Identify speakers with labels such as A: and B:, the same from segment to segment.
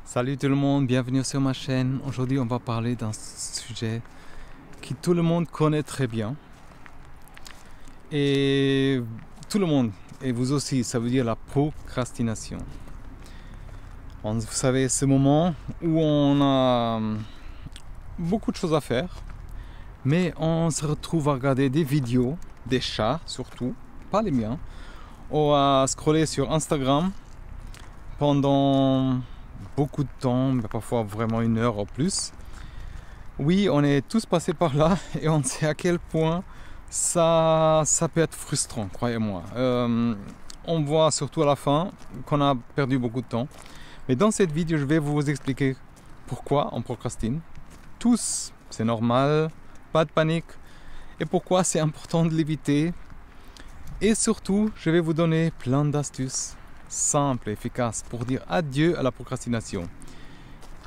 A: Salut tout le monde, bienvenue sur ma chaîne. Aujourd'hui on va parler d'un sujet que tout le monde connaît très bien. Et tout le monde, et vous aussi, ça veut dire la procrastination. Vous savez, ce moment où on a beaucoup de choses à faire, mais on se retrouve à regarder des vidéos, des chats surtout, pas les miens, ou à scroller sur Instagram pendant beaucoup de temps, mais parfois vraiment 1 heure ou plus. Oui, on est tous passés par là et on sait à quel point ça peut être frustrant, croyez-moi. On voit surtout à la fin qu'on a perdu beaucoup de temps. Mais dans cette vidéo, je vais vous expliquer pourquoi on procrastine. Tous, c'est normal, pas de panique. Et pourquoi c'est important de l'éviter. Et surtout, je vais vous donner plein d'astuces simples et efficaces pour dire adieu à la procrastination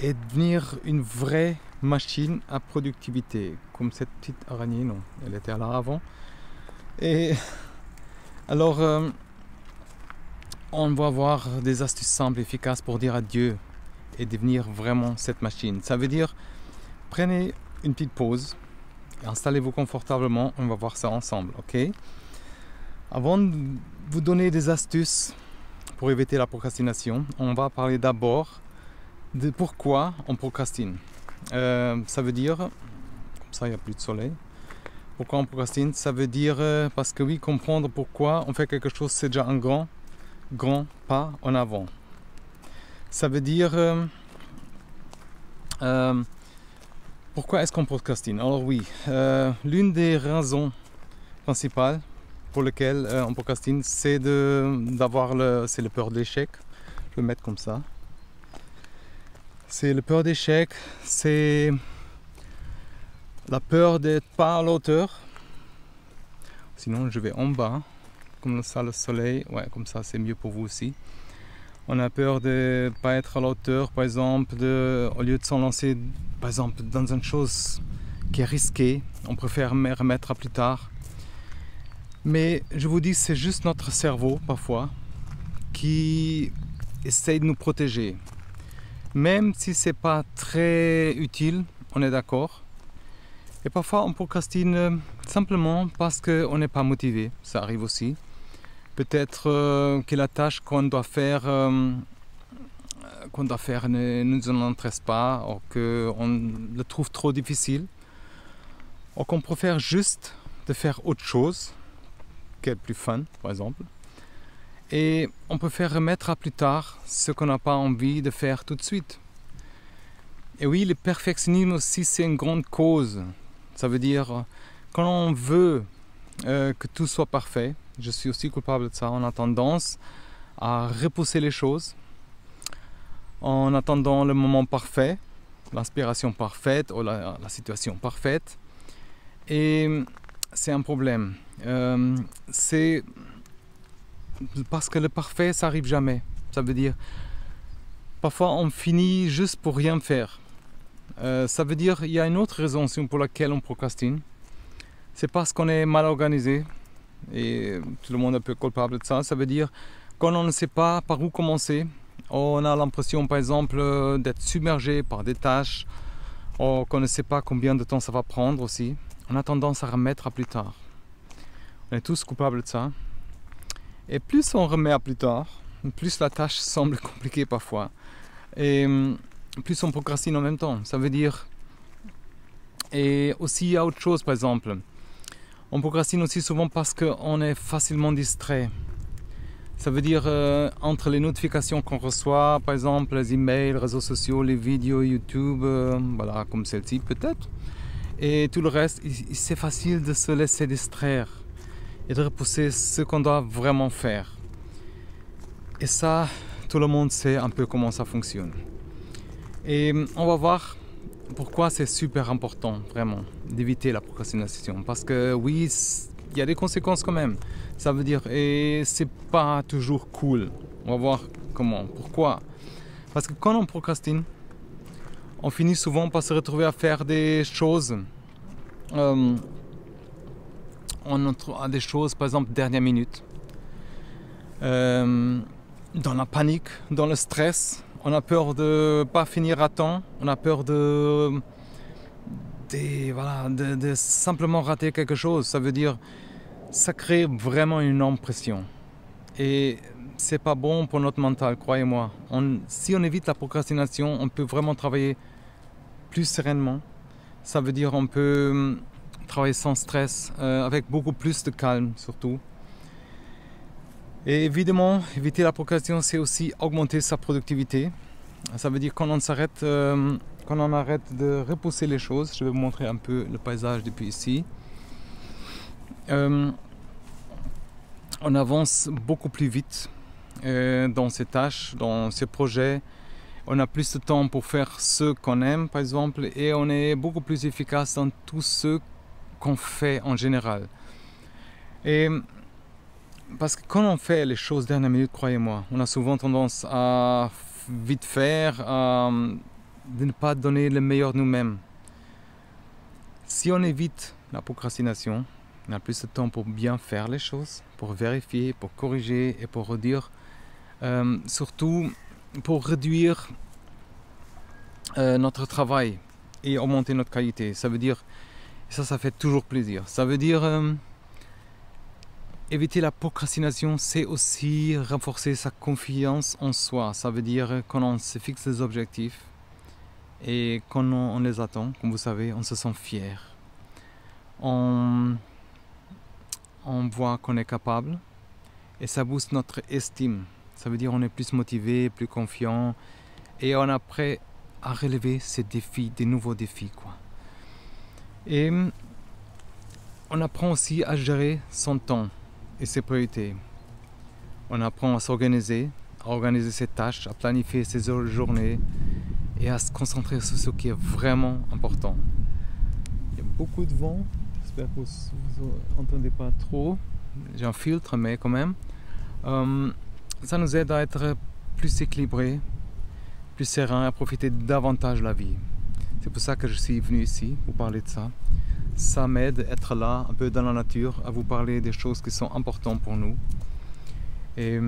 A: et devenir une vraie machine à productivité, comme cette petite araignée. Non, elle était là avant. Et alors, on va voir des astuces simples et efficaces pour dire adieu et devenir vraiment cette machine. Ça veut dire, prenez une petite pause, installez-vous confortablement, on va voir ça ensemble, ok? Avant de vous donner des astuces pour éviter la procrastination, on va parler d'abord de pourquoi on procrastine. Ça veut dire, comme ça il n'y a plus de soleil, pourquoi on procrastine, ça veut dire parce que oui, comprendre pourquoi on fait quelque chose, c'est déjà un grand pas en avant. Ça veut dire pourquoi est-ce qu'on procrastine. Alors oui, l'une des raisons principales pour lesquelles on procrastine, c'est le peur de l'échec. Je vais le mettre comme ça. C'est le peur d'échec, c'est la peur d'être pas à la hauteur. Sinon, je vais en bas, comme ça le soleil, ouais, comme ça c'est mieux pour vous aussi. On a peur de ne pas être à la hauteur, par exemple, au lieu de s'en lancer, par exemple, dans une chose qui est risquée, on préfère remettre à plus tard. Mais je vous dis, c'est juste notre cerveau, parfois, qui essaye de nous protéger. Même si c'est pas très utile, on est d'accord. Et parfois, on procrastine simplement parce qu'on n'est pas motivé. Ça arrive aussi. Peut-être que la tâche qu'on doit faire ne nous intéresse pas, ou qu'on le trouve trop difficile, ou qu'on préfère juste de faire autre chose, qui est plus fun, par exemple. Et on préfère remettre à plus tard ce qu'on n'a pas envie de faire tout de suite. Et oui, le perfectionnisme aussi, c'est une grande cause. Ça veut dire, quand on veut que tout soit parfait, je suis aussi coupable de ça, on a tendance à repousser les choses en attendant le moment parfait, l'inspiration parfaite ou la situation parfaite. Et c'est un problème. C'est parce que le parfait, ça n'arrive jamais. Ça veut dire, parfois on finit juste pour rien faire. Ça veut dire, il y a une autre raison pour laquelle on procrastine. C'est parce qu'on est mal organisé. Et tout le monde est un peu coupable de ça. Ça veut dire, quand on ne sait pas par où commencer, on a l'impression par exemple d'être submergé par des tâches, ou qu'on ne sait pas combien de temps ça va prendre aussi. On a tendance à remettre à plus tard. On est tous coupables de ça. Et plus on remet à plus tard, plus la tâche semble compliquée parfois. Et plus on procrastine en même temps. Ça veut dire... Et aussi il y a autre chose, par exemple. On procrastine aussi souvent parce qu'on est facilement distrait. Ça veut dire entre les notifications qu'on reçoit, par exemple les emails, les réseaux sociaux, les vidéos YouTube, voilà, comme celle-ci peut-être. Et tout le reste, c'est facile de se laisser distraire et de repousser ce qu'on doit vraiment faire. Et ça, tout le monde sait un peu comment ça fonctionne. Et on va voir pourquoi c'est super important, vraiment, d'éviter la procrastination. Parce que oui, il y a des conséquences quand même. Ça veut dire, et c'est pas toujours cool. On va voir comment, pourquoi. Parce que quand on procrastine, on finit souvent par se retrouver à faire des choses. On a des choses, par exemple, dernière minute. Dans la panique, dans le stress, On a peur de ne pas finir à temps, on a peur de simplement rater quelque chose. Ça veut dire, ça crée vraiment une énorme pression. Et c'est pas bon pour notre mental, croyez-moi. Si on évite la procrastination, on peut vraiment travailler plus sereinement. Ça veut dire on peut travailler sans stress, avec beaucoup plus de calme surtout. Et évidemment, éviter la procrastination, c'est aussi augmenter sa productivité. Ça veut dire qu'on arrête de repousser les choses. Je vais vous montrer un peu le paysage depuis ici. On avance beaucoup plus vite dans ces tâches, dans ces projets. On a plus de temps pour faire ce qu'on aime, par exemple, et on est beaucoup plus efficace dans tout ce qu'on fait en général. Et parce que quand on fait les choses dernière minute, croyez-moi, on a souvent tendance à vite faire, de ne pas donner le meilleur de nous-mêmes. Si on évite la procrastination, on a plus de temps pour bien faire les choses, pour vérifier, pour corriger et pour redire. Surtout pour réduire notre travail et augmenter notre qualité. Ça veut dire, ça fait toujours plaisir. Ça veut dire éviter la procrastination, c'est aussi renforcer sa confiance en soi. Ça veut dire quand on se fixe des objectifs et quand on les attend, comme vous savez, on se sent fier. On voit qu'on est capable et ça booste notre estime. Ça veut dire qu'on est plus motivé, plus confiant et on est prêt à relever ces défis, des nouveaux défis, quoi. Et on apprend aussi à gérer son temps et ses priorités. On apprend à s'organiser, à organiser ses tâches, à planifier ses journées et à se concentrer sur ce qui est vraiment important. Il y a beaucoup de vent, j'espère que vous n'entendez pas trop. J'ai un filtre, mais quand même. Ça nous aide à être plus équilibré, plus serein, à profiter davantage de la vie. C'est pour ça que je suis venu ici, pour parler de ça. Ça m'aide à être là, un peu dans la nature, à vous parler des choses qui sont importantes pour nous. Et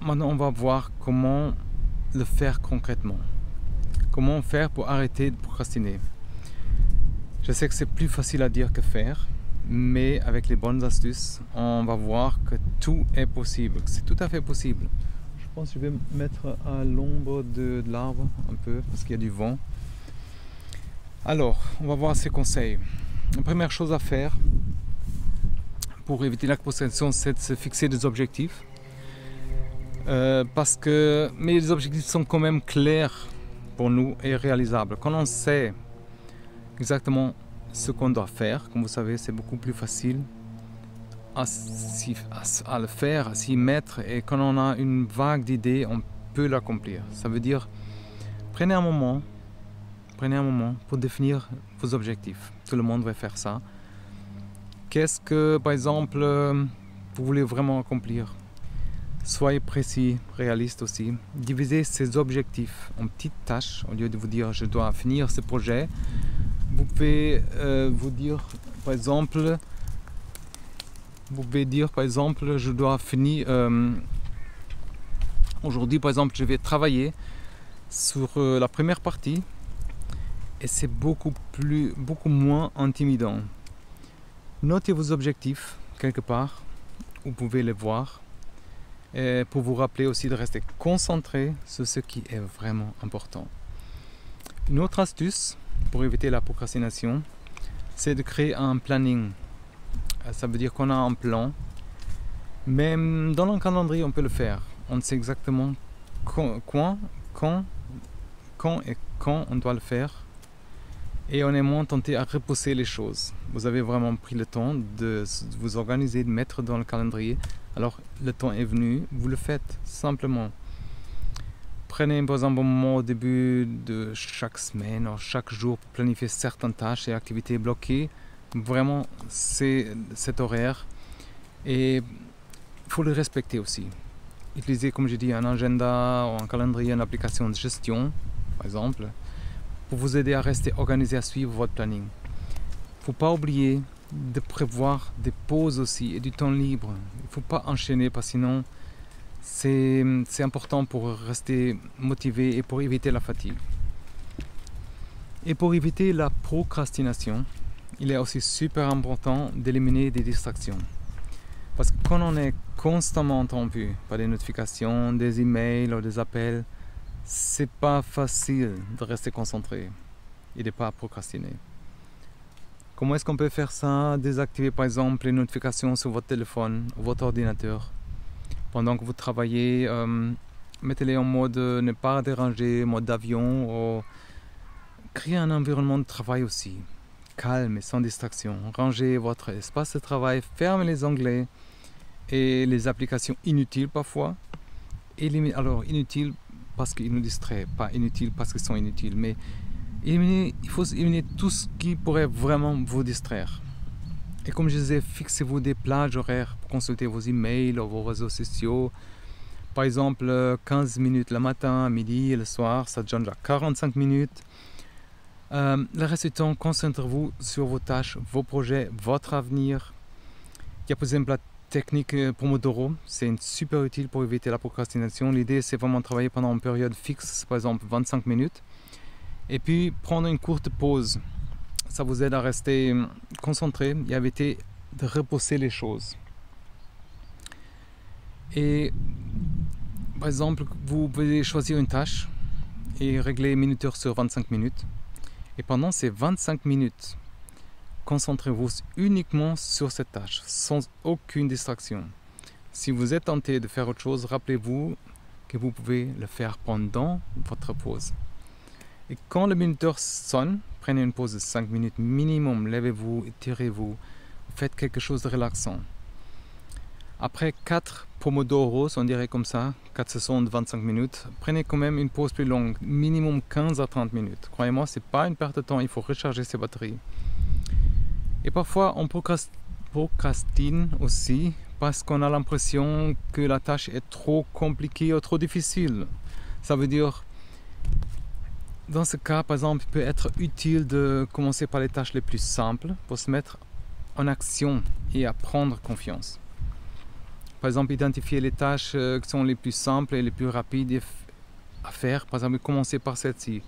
A: maintenant, on va voir comment le faire concrètement. Comment faire pour arrêter de procrastiner. Je sais que c'est plus facile à dire que faire, mais avec les bonnes astuces, on va voir que tout est possible, que c'est tout à fait possible. Je pense que je vais me mettre à l'ombre de l'arbre un peu, parce qu'il y a du vent. Alors, on va voir ces conseils. La première chose à faire pour éviter la procrastination, c'est de se fixer des objectifs. Mais les objectifs sont quand même clairs pour nous et réalisables. Quand on sait exactement ce qu'on doit faire, comme vous savez, c'est beaucoup plus facile à le faire, à s'y mettre. Et quand on a une vague d'idées, on peut l'accomplir. Ça veut dire, prenez un moment pour définir vos objectifs. Tout le monde va faire ça. Qu'est-ce que, par exemple, vous voulez vraiment accomplir? Soyez précis, réaliste aussi. Divisez ces objectifs en petites tâches. Au lieu de vous dire, je dois finir ce projet, vous pouvez vous dire, par exemple, je dois finir... aujourd'hui, par exemple, je vais travailler sur la première partie. Et c'est beaucoup moins intimidant. Notez vos objectifs quelque part, vous pouvez les voir, et pour vous rappeler aussi de rester concentré sur ce qui est vraiment important. Une autre astuce pour éviter la procrastination, c'est de créer un planning. Ça veut dire qu'on a un plan, mais dans le calendrier on peut le faire. On sait exactement quand on doit le faire. Et on est moins tenté à repousser les choses. Vous avez vraiment pris le temps de vous organiser, de mettre dans le calendrier. Alors le temps est venu, vous le faites simplement. Prenez par exemple un moment au début de chaque semaine ou chaque jour pour planifier certaines tâches et activités bloquées. Vraiment, c'est cet horaire. Et il faut le respecter aussi. Utilisez, comme je dis, un agenda ou un calendrier, une application de gestion, par exemple, pour vous aider à rester organisé, à suivre votre planning. Il ne faut pas oublier de prévoir des pauses aussi et du temps libre. Il ne faut pas enchaîner parce que sinon C'est important pour rester motivé et pour éviter la fatigue. Et pour éviter la procrastination, il est aussi super important d'éliminer des distractions. Parce que quand on est constamment interrompu par des notifications, des emails ou des appels, c'est pas facile de rester concentré et de ne pas procrastiner. Comment est-ce qu'on peut faire ça? Désactiver par exemple les notifications sur votre téléphone ou votre ordinateur. Pendant que vous travaillez, mettez-les en mode ne pas déranger, mode d'avion, ou créez un environnement de travail aussi, calme et sans distraction. Rangez votre espace de travail, fermez les onglets et les applications inutiles parfois. Alors inutiles parce qu'ils nous distraient, pas inutiles parce qu'ils sont inutiles, mais il faut éliminer tout ce qui pourrait vraiment vous distraire. Et comme je disais, fixez-vous des plages horaires pour consulter vos emails ou vos réseaux sociaux. Par exemple, 15 minutes le matin, à midi et le soir, ça donne déjà 45 minutes. Le reste du temps, concentrez-vous sur vos tâches, vos projets, votre avenir. Il y a par exemple la technique Pomodoro, c'est super utile pour éviter la procrastination. L'idée, c'est vraiment de travailler pendant une période fixe, par exemple 25 minutes. Et puis prendre une courte pause, ça vous aide à rester concentré et à éviter de repousser les choses. Et par exemple, vous pouvez choisir une tâche et régler minuteur sur 25 minutes. Et pendant ces 25 minutes, concentrez-vous uniquement sur cette tâche, sans aucune distraction. Si vous êtes tenté de faire autre chose, rappelez-vous que vous pouvez le faire pendant votre pause. Et quand le minuteur sonne, prenez une pause de 5 minutes minimum, levez-vous, étirez-vous, faites quelque chose de relaxant. Après 4 Pomodoros, on dirait comme ça, 4 sessions de 25 minutes, prenez quand même une pause plus longue, minimum 15 à 30 minutes. Croyez-moi, ce n'est pas une perte de temps, il faut recharger ses batteries. Et parfois, on procrastine aussi parce qu'on a l'impression que la tâche est trop compliquée ou trop difficile. Ça veut dire, dans ce cas, par exemple, il peut être utile de commencer par les tâches les plus simples pour se mettre en action et à prendre confiance. Par exemple, identifier les tâches qui sont les plus simples et les plus rapides à faire. Par exemple, commencer par celle-ci.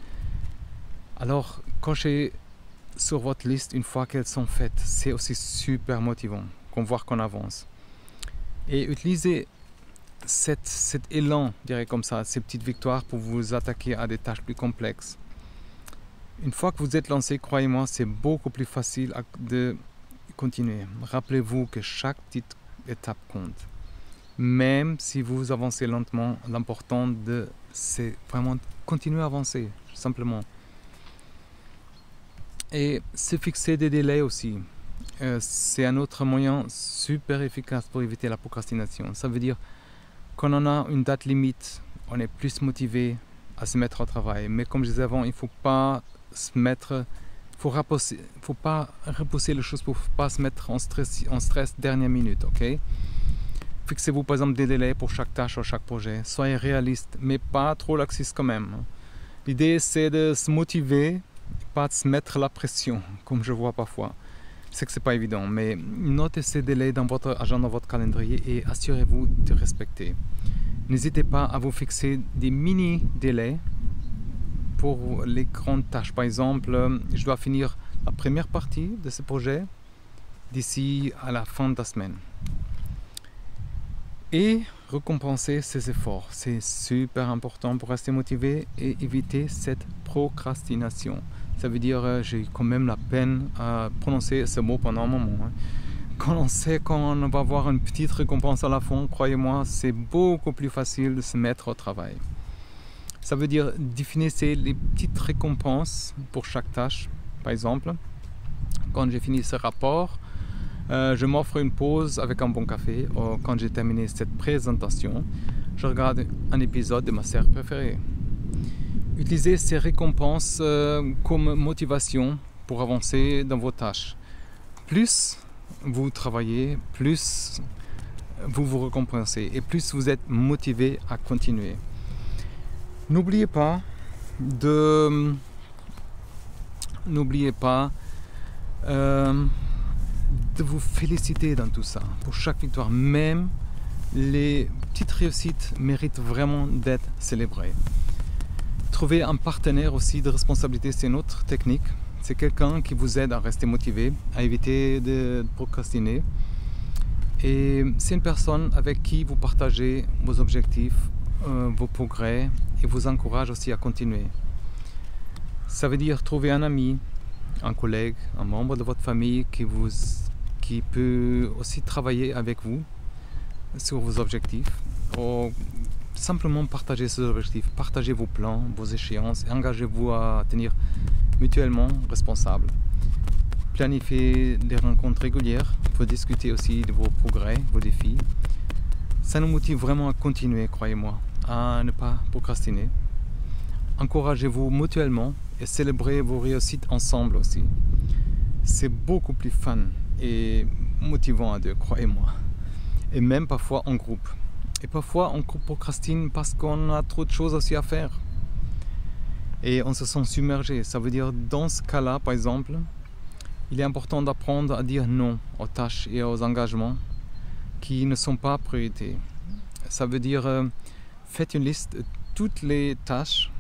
A: Alors, cochez sur votre liste une fois qu'elles sont faites. C'est aussi super motivant qu'on voit qu'on avance. Et utilisez cet élan, je dirais comme ça, ces petites victoires pour vous attaquer à des tâches plus complexes. Une fois que vous êtes lancé, croyez-moi, c'est beaucoup plus facile de continuer. Rappelez-vous que chaque petite étape compte. Même si vous avancez lentement, l'important c'est vraiment de continuer à avancer, simplement. Et se fixer des délais aussi. C'est un autre moyen super efficace pour éviter la procrastination. Ça veut dire quand on a une date limite, on est plus motivé à se mettre au travail. Mais comme je disais avant, il ne faut pas faut pas repousser les choses pour ne pas se mettre en stress dernière minute, ok? Fixez-vous par exemple des délais pour chaque tâche ou chaque projet. Soyez réaliste, mais pas trop laxiste quand même. L'idée c'est de se motiver, pas de se mettre la pression, comme je vois parfois. C'est que c'est pas évident, mais notez ces délais dans votre agenda, dans votre calendrier et assurez-vous de respecter. N'hésitez pas à vous fixer des mini-délais pour les grandes tâches. Par exemple, je dois finir la première partie de ce projet d'ici à la fin de la semaine. Et récompenser ses efforts. C'est super important pour rester motivé et éviter cette procrastination. Ça veut dire j'ai quand même la peine à prononcer ce mot pendant un moment. Quand on sait qu'on va avoir une petite récompense à la fin, croyez-moi, c'est beaucoup plus facile de se mettre au travail. Ça veut dire définissez les petites récompenses pour chaque tâche. Par exemple, quand j'ai fini ce rapport, je m'offre une pause avec un bon café. Ou quand j'ai terminé cette présentation, je regarde un épisode de ma série préférée. Utilisez ces récompenses comme motivation pour avancer dans vos tâches. Plus vous travaillez, plus vous vous récompensez et plus vous êtes motivé à continuer. N'oubliez pas de vous féliciter dans tout ça, pour chaque victoire, même Les petites réussites méritent vraiment d'être célébrées. Trouver un partenaire aussi de responsabilité, c'est une autre technique. C'est quelqu'un qui vous aide à rester motivé, à éviter de procrastiner. Et c'est une personne avec qui vous partagez vos objectifs, vos progrès et vous encourage aussi à continuer. Ça veut dire trouver un ami, un collègue, un membre de votre famille qui peut aussi travailler avec vous sur vos objectifs. Ou simplement partager ces objectifs, partagez vos plans, vos échéances et engagez-vous à tenir mutuellement responsables. Planifiez des rencontres régulières pour discuter aussi de vos progrès, vos défis. Ça nous motive vraiment à continuer, croyez-moi, à ne pas procrastiner. Encouragez-vous mutuellement et célébrez vos réussites ensemble aussi. C'est beaucoup plus fun et motivant à deux, croyez-moi. Et même parfois en groupe. Et parfois on procrastine parce qu'on a trop de choses aussi à faire. Et on se sent submergé. Ça veut dire dans ce cas-là, par exemple, il est important d'apprendre à dire non aux tâches et aux engagements qui ne sont pas priorité. Ça veut dire faites une liste de toutes les tâches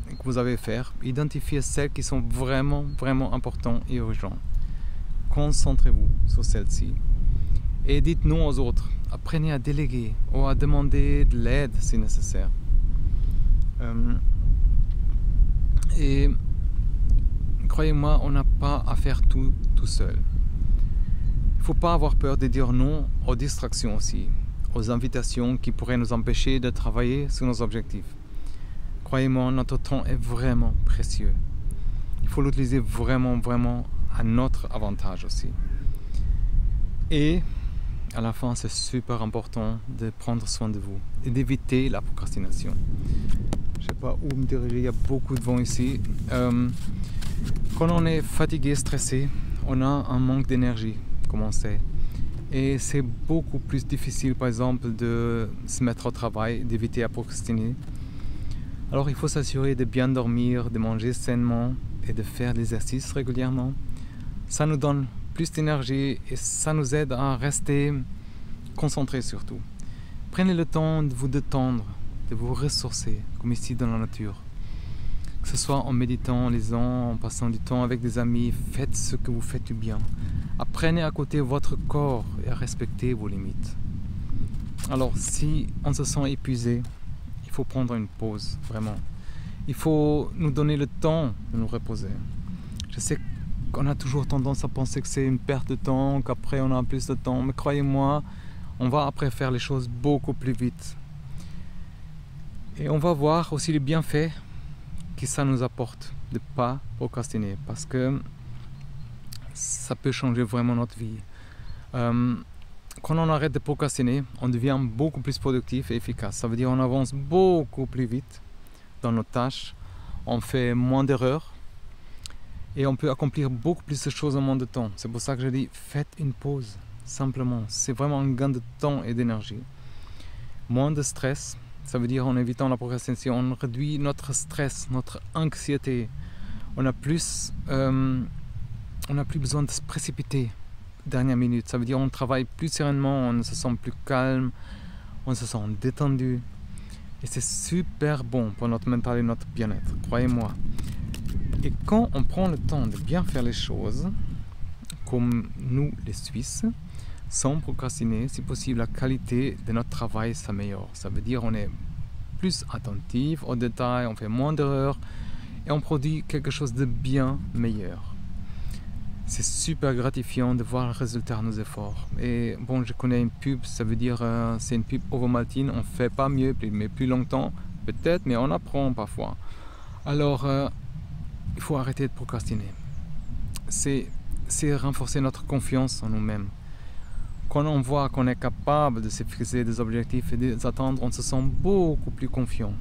A: que vous avez à faire. Identifiez celles qui sont vraiment importantes et urgentes. Concentrez-vous sur celles-ci. Et dites non aux autres. Apprenez à déléguer ou à demander de l'aide si nécessaire. Et croyez-moi, on n'a pas à faire tout seul. Il ne faut pas avoir peur de dire non aux distractions aussi, aux invitations qui pourraient nous empêcher de travailler sur nos objectifs. Croyez-moi, notre temps est vraiment précieux. Il faut l'utiliser vraiment à notre avantage aussi. Et à la fin, c'est super important de prendre soin de vous et d'éviter la procrastination. Je ne sais pas où me diriger, il y a beaucoup de vent ici. Quand on est fatigué, stressé, on a un manque d'énergie, comme on sait. Et c'est beaucoup plus difficile, par exemple, de se mettre au travail, d'éviter à procrastiner. Alors il faut s'assurer de bien dormir, de manger sainement et de faire l'exercice régulièrement. Ça nous donne plus d'énergie et ça nous aide à rester concentrés surtout. Prenez le temps de vous détendre, de vous ressourcer, comme ici dans la nature. Que ce soit en méditant, en lisant, en passant du temps avec des amis, faites ce que vous faites du bien. Apprenez à écouter votre corps et à respecter vos limites. Alors si on se sent épuisé, il faut prendre une pause, vraiment. Il faut nous donner le temps de nous reposer. Je sais qu'on a toujours tendance à penser que c'est une perte de temps, qu'après on a plus de temps, mais croyez-moi, on va après faire les choses beaucoup plus vite. Et on va voir aussi les bienfaits que ça nous apporte de ne pas procrastiner, parce que ça peut changer vraiment notre vie. Quand on arrête de procrastiner, on devient beaucoup plus productif et efficace. Ça veut dire qu'on avance beaucoup plus vite dans nos tâches, on fait moins d'erreurs et on peut accomplir beaucoup plus de choses en moins de temps. C'est pour ça que je dis faites une pause, simplement. C'est vraiment un gain de temps et d'énergie. Moins de stress, ça veut dire en évitant la procrastination, on réduit notre stress, notre anxiété. On n'a plus besoin de se précipiter dernière minute. Ça veut dire on travaille plus sereinement, on se sent plus calme, on se sent détendu. Et c'est super bon pour notre mental et notre bien-être, croyez-moi. Et quand on prend le temps de bien faire les choses, comme nous les Suisses, sans procrastiner, si possible, la qualité de notre travail s'améliore. Ça veut dire on est plus attentif aux détails, on fait moins d'erreurs et on produit quelque chose de bien meilleur. C'est super gratifiant de voir le résultat de nos efforts. Et bon, je connais une pub, ça veut dire c'est une pub Ovomaltine, on ne fait pas mieux, mais plus longtemps, peut-être, mais on apprend parfois. Alors, il faut arrêter de procrastiner. C'est renforcer notre confiance en nous-mêmes. Quand on voit qu'on est capable de se fixer des objectifs et de les atteindre, on se sent beaucoup plus confiant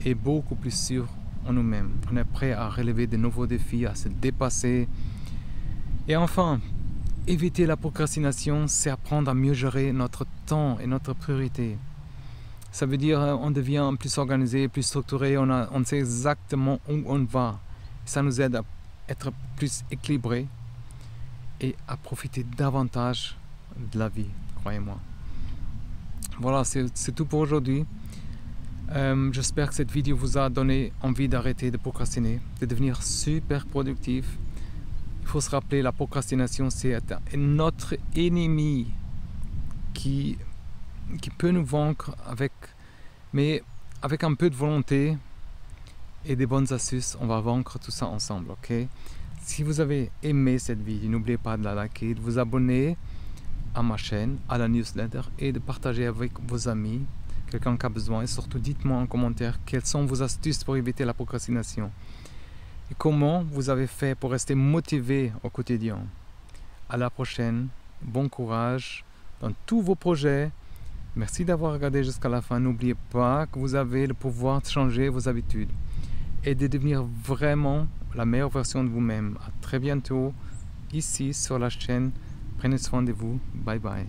A: et beaucoup plus sûr en nous-mêmes. On est prêt à relever de nouveaux défis, à se dépasser. Et enfin, éviter la procrastination, c'est apprendre à mieux gérer notre temps et notre priorité. Ça veut dire on devient plus organisé, plus structuré, on sait exactement où on va. Ça nous aide à être plus équilibré et à profiter davantage de la vie, croyez-moi. Voilà, c'est tout pour aujourd'hui. J'espère que cette vidéo vous a donné envie d'arrêter de procrastiner, de devenir super productif. Il faut se rappeler, la procrastination, c'est notre ennemi qui peut nous vaincre mais avec un peu de volonté et des bonnes astuces, on va vaincre tout ça ensemble, ok? Si vous avez aimé cette vidéo, n'oubliez pas de la liker, de vous abonner à ma chaîne, à la newsletter et de partager avec vos amis, quelqu'un qui a besoin. Et surtout, dites-moi en commentaire quelles sont vos astuces pour éviter la procrastination et comment vous avez fait pour rester motivé au quotidien. À la prochaine, bon courage dans tous vos projets. Merci d'avoir regardé jusqu'à la fin. N'oubliez pas que vous avez le pouvoir de changer vos habitudes et de devenir vraiment la meilleure version de vous-même. À très bientôt ici sur la chaîne. Prenez soin de vous. Bye bye.